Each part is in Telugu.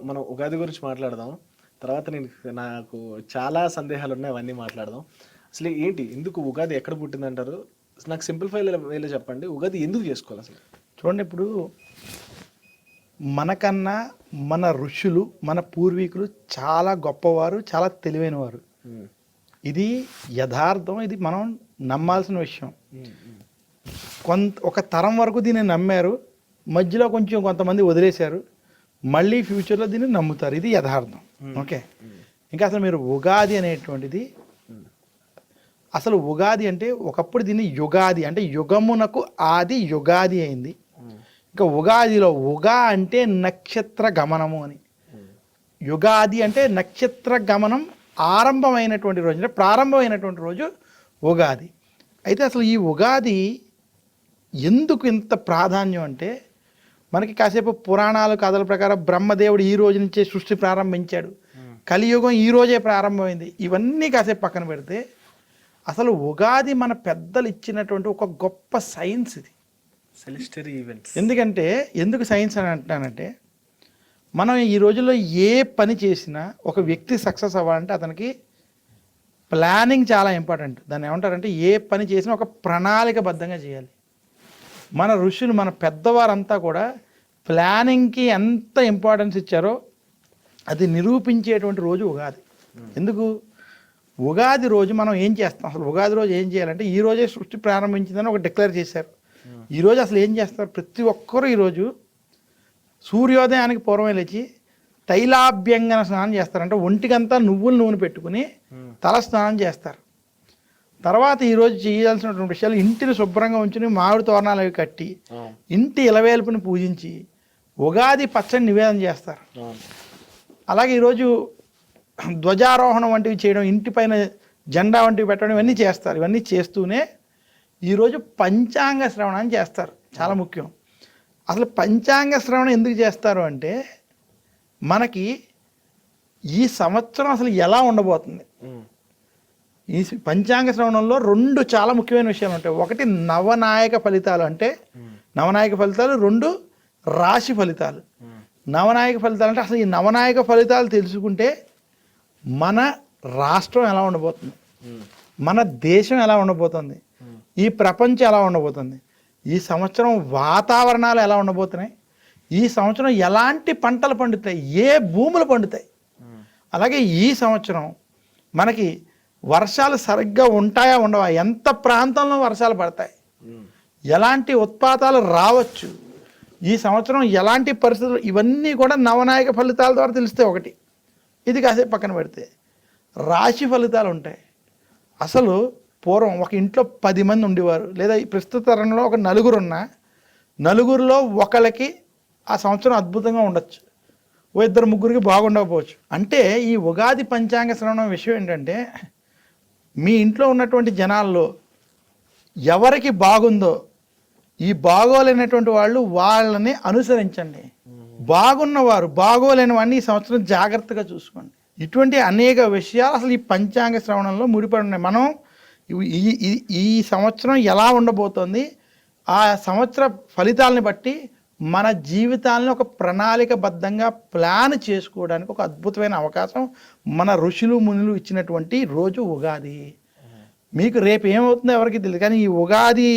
మనం ఉగాది గురించి మాట్లాడదాం. తర్వాత నాకు చాలా సందేహాలున్నాయి. అవన్నీ మాట్లాడదాం. అసలు ఏంటి? ఎందుకు ఉగాది ఎక్కడ పుట్టిందంటారు? నాకు వేలో చెప్పండి. ఉగాది ఎందుకు చేసుకోవాలసలు? చూడండి, ఇప్పుడు మనకన్నా మన ఋషులు, మన పూర్వీకులు చాలా గొప్పవారు, చాలా తెలివైనవారు. హ్మ్. ఇది యథార్థం. ఇది మనం నమ్మాల్సిన విషయం. హ్మ్. హ్మ్. ఒక తరం వరకు దీన్ని నమ్మారు, మధ్యలో కొంచెం కొంతమంది వదిలేశారు, మళ్ళీ ఫ్యూచర్లో దీన్ని నమ్ముతారు. ఇది యథార్థం. ఓకే. ఇంకా అసలు మీరు ఉగాది అనేటువంటిది, అసలు ఉగాది అంటే ఒకప్పుడు దీన్ని యుగాది అంటే యుగమునకు ఆది యుగాది అయింది. ఇంకా ఉగాదిలో ఉగా అంటే నక్షత్ర గమనము అని. యుగాది అంటే నక్షత్ర గమనం ఆరంభమైనటువంటి రోజు, అంటే ప్రారంభమైనటువంటి రోజు ఉగాది. అయితే అసలు ఈ ఉగాది ఎందుకు ఇంత ప్రాధాన్యం అంటే, మనకి కాసేపు పురాణాలు కథల ప్రకారం బ్రహ్మదేవుడు ఈ రోజు నుంచే సృష్టి ప్రారంభించాడు, కలియుగం ఈ రోజే ప్రారంభమైంది, ఇవన్నీ కాసేపు పక్కన పెడితే అసలు ఉగాది మన పెద్దలు ఇచ్చినటువంటి ఒక గొప్ప సైన్స్ ఇది. సెలెస్టరీ ఈవెంట్స్. ఎందుకు సైన్స్ అని అంటున్నానంటే, మనం ఈ రోజుల్లో ఏ పని చేసినా ఒక వ్యక్తి సక్సెస్ అవ్వాలంటే అతనికి ప్లానింగ్ చాలా ఇంపార్టెంట్. దాన్ని ఏమంటారంటే, ఏ పని చేసినా ఒక ప్రణాళికబద్ధంగా చేయాలి. మన ఋషులు, మన పెద్దవారంతా కూడా ప్లానింగ్కి ఎంత ఇంపార్టెన్స్ ఇచ్చారో అది నిరూపించేటువంటి రోజు ఉగాది. ఎందుకు? ఉగాది రోజు మనం ఏం చేస్తాం? అసలు ఉగాది రోజు ఏం చేయాలంటే, ఈ రోజే సృష్టి ప్రారంభించిందని ఒక డిక్లేర్ చేశారు. ఈరోజు అసలు ఏం చేస్తారు? ప్రతి ఒక్కరూ ఈరోజు సూర్యోదయానికి పూర్వమే లేచి తైలాభ్యంగన స్నానం చేస్తారు. అంటే ఒంటికంతా నువ్వుల నూనె పెట్టుకుని తల స్నానం చేస్తారు. తర్వాత ఈరోజు చేయాల్సినటువంటి విషయాలు, ఇంటిని శుభ్రంగా ఉంచుని మామిడి తోరణాలు అవి కట్టి ఇంటి ఇలవేల్పుని పూజించి ఉగాది పచ్చడి నివేదన చేస్తారు. అలాగే ఈరోజు ధ్వజారోహణం వంటివి చేయడం, ఇంటిపైన జెండా వంటివి పెట్టడం, ఇవన్నీ చేస్తారు. ఇవన్నీ చేస్తూనే ఈరోజు పంచాంగ శ్రవణం చేస్తారు. చాలా ముఖ్యం. అసలు పంచాంగ శ్రవణం ఎందుకు చేస్తారు అంటే, మనకి ఈ సంవత్సరం అసలు ఎలా ఉండబోతుంది. ఈ పంచాంగ శ్రవణంలో రెండు చాలా ముఖ్యమైన విషయాలు ఉంటాయి. ఒకటి నవనాయక ఫలితాలు, అంటే నవనాయక ఫలితాలు. రెండు రాశి ఫలితాలు. నవనాయక ఫలితాలు అంటే, అసలు ఈ నవనాయక ఫలితాలు తెలుసుకుంటే మన రాష్ట్రం ఎలా ఉండబోతుంది, మన దేశం ఎలా ఉండబోతుంది, ఈ ప్రపంచం ఎలా ఉండబోతుంది, ఈ సంవత్సరం వాతావరణాలు ఎలా ఉండబోతున్నాయి, ఈ సంవత్సరం ఎలాంటి పంటలు పండుతాయి, ఏ భూములు పండుతాయి, అలాగే ఈ సంవత్సరం మనకి వర్షాలు సరిగ్గా ఉంటాయా ఉండవా, ఎంత ప్రాంతంలో వర్షాలు పడతాయి, ఎలాంటి ఉత్పాతాలు రావచ్చు, ఈ సంవత్సరం ఎలాంటి పరిస్థితులు, ఇవన్నీ కూడా నవనాయక ఫలితాల ద్వారా తెలుస్తాయి. ఒకటి ఇది కాసేపు పక్కన పెడితే రాశి ఫలితాలు ఉంటాయి. అసలు పూర్వం ఒక ఇంట్లో 10 మంది ఉండేవారు, లేదా ఈ ప్రస్తుత తరంలో ఒక నలుగురున్నా, నలుగురిలో ఒకళ్ళకి ఆ సంవత్సరం అద్భుతంగా ఉండొచ్చు, ఓ ఇద్దరు ముగ్గురికి బాగుండకపోవచ్చు. అంటే ఈ ఉగాది పంచాంగ శ్రవణం విషయం ఏంటంటే, మీ ఇంట్లో ఉన్నటువంటి జనాల్లో ఎవరికి బాగుందో, ఈ బాగోలేనటువంటి వాళ్ళు వాళ్ళని అనుసరించండి. బాగున్నవారు బాగోలేని వాడిని ఈ సంవత్సరం జాగ్రత్తగా చూసుకోండి. ఇటువంటి అనేక విషయాలు అసలు ఈ పంచాంగ శ్రవణంలో ముడిపడి ఉన్నాయి. మనం ఈ సంవత్సరం ఎలా ఉండబోతోంది, ఆ సంవత్సర ఫలితాలని బట్టి మన జీవితాలను ఒక ప్రణాళికబద్ధంగా ప్లాన్ చేసుకోవడానికి ఒక అద్భుతమైన అవకాశం మన ఋషులు మునులు ఇచ్చినటువంటి రోజు ఉగాది. మీకు రేపు ఏమవుతుందో ఎవరికి తెలియదు, కానీ ఈ ఉగాది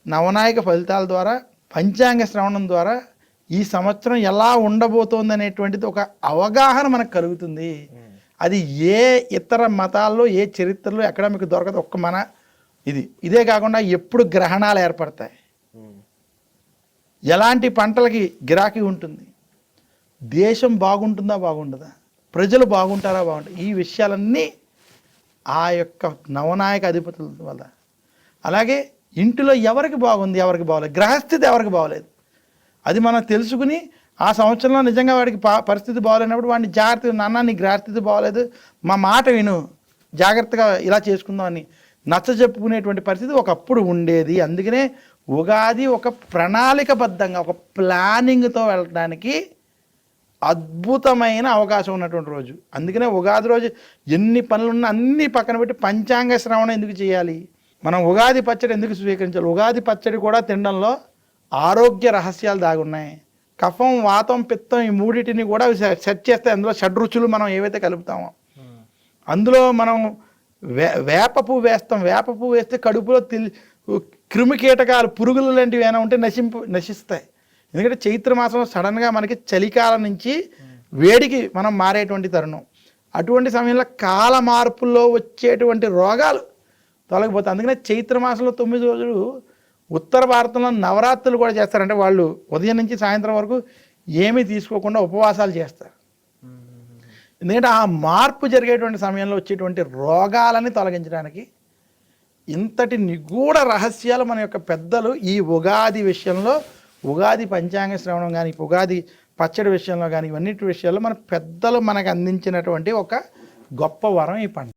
నవనాయక ఫలితాల ద్వారా, పంచాంగ శ్రవణం ద్వారా ఈ సంవత్సరం ఎలా ఉండబోతోంది అనేటువంటిది ఒక అవగాహన మనకు కలుగుతుంది. అది ఏ ఇతర మతాల్లో, ఏ చరిత్రలో ఎక్కడ మీకు దొరకదు. ఒక్క మన ఇదే కాకుండా ఎప్పుడు గ్రహణాలు ఏర్పడతాయి, ఎలాంటి పంటలకి గిరాకీ ఉంటుంది, దేశం బాగుంటుందా బాగుంటుందా, ప్రజలు బాగుంటారా బాగుంటారు, ఈ విషయాలన్నీ ఆ యొక్క నవనాయక అధిపతుల వల్ల. అలాగే ఇంటిలో ఎవరికి బాగుంది, ఎవరికి బాగోలేదు, గ్రహస్థితి ఎవరికి బాగోలేదు, అది మనం తెలుసుకుని ఆ సంవత్సరంలో నిజంగా వాడికి పరిస్థితి బాగోలేనప్పుడు వాడిని జాగ్రత్తగా, నాన్న నీ గ్రహస్థితి బాగోలేదు, మా మాట విను, జాగ్రత్తగా ఇలా చేసుకుందాం అని నచ్చ చెప్పుకునేటువంటి పరిస్థితి ఒకప్పుడు ఉండేది. అందుకనే ఉగాది ఒక ప్రణాళికబద్ధంగా, ఒక ప్లానింగ్తో వెళ్ళడానికి అద్భుతమైన అవకాశం ఉన్నటువంటి రోజు. అందుకనే ఉగాది రోజు ఎన్ని పనులున్నా అన్నీ పక్కన పెట్టి పంచాంగ శ్రవణం ఎందుకు చేయాలి, మనం ఉగాది పచ్చడి ఎందుకు స్వీకరించాలి, ఉగాది పచ్చడి కూడా తినడంలో ఆరోగ్య రహస్యాలు దాగున్నాయి. కఫం వాతం పిత్తం ఈ మూడింటిని కూడా సెట్ చేస్తే అందులో షడ్రుచులు మనం ఏవైతే కలుపుతామో అందులో మనం వేప పువ్వు వేస్తాం. వేప పువ్వు వేస్తే కడుపులో క్రిమి కీటకాలు పురుగులు లాంటివి ఏమైనా ఉంటే నశిస్తాయి. ఎందుకంటే చైత్ర మాసం సడన్గా మనకి చలికాలం నుంచి వేడికి మనం మారేటువంటి తరుణం. అటువంటి సమయంలో కాల మార్పుల్లో వచ్చేటువంటి రోగాలు తొలగిపోతాయి. అందుకనే చైత్ర మాసంలో 9 రోజులు ఉత్తర భారతంలో నవరాత్రులు కూడా చేస్తారంటే వాళ్ళు ఉదయం నుంచి సాయంత్రం వరకు ఏమీ తీసుకోకుండా ఉపవాసాలు చేస్తారు. ఎందుకంటే ఆ మార్పు జరిగేటువంటి సమయంలో వచ్చేటువంటి రోగాలని తొలగించడానికి ఇంతటి నిగూఢ రహస్యాలు మన యొక్క పెద్దలు ఈ ఉగాది విషయంలో, ఉగాది పంచాంగ శ్రవణం కానీ, ఉగాది పచ్చడి విషయంలో కానీ, ఇవన్నిటి విషయాల్లో మన పెద్దలు మనకు అందించినటువంటి ఒక గొప్ప వరం ఈ పండుగ.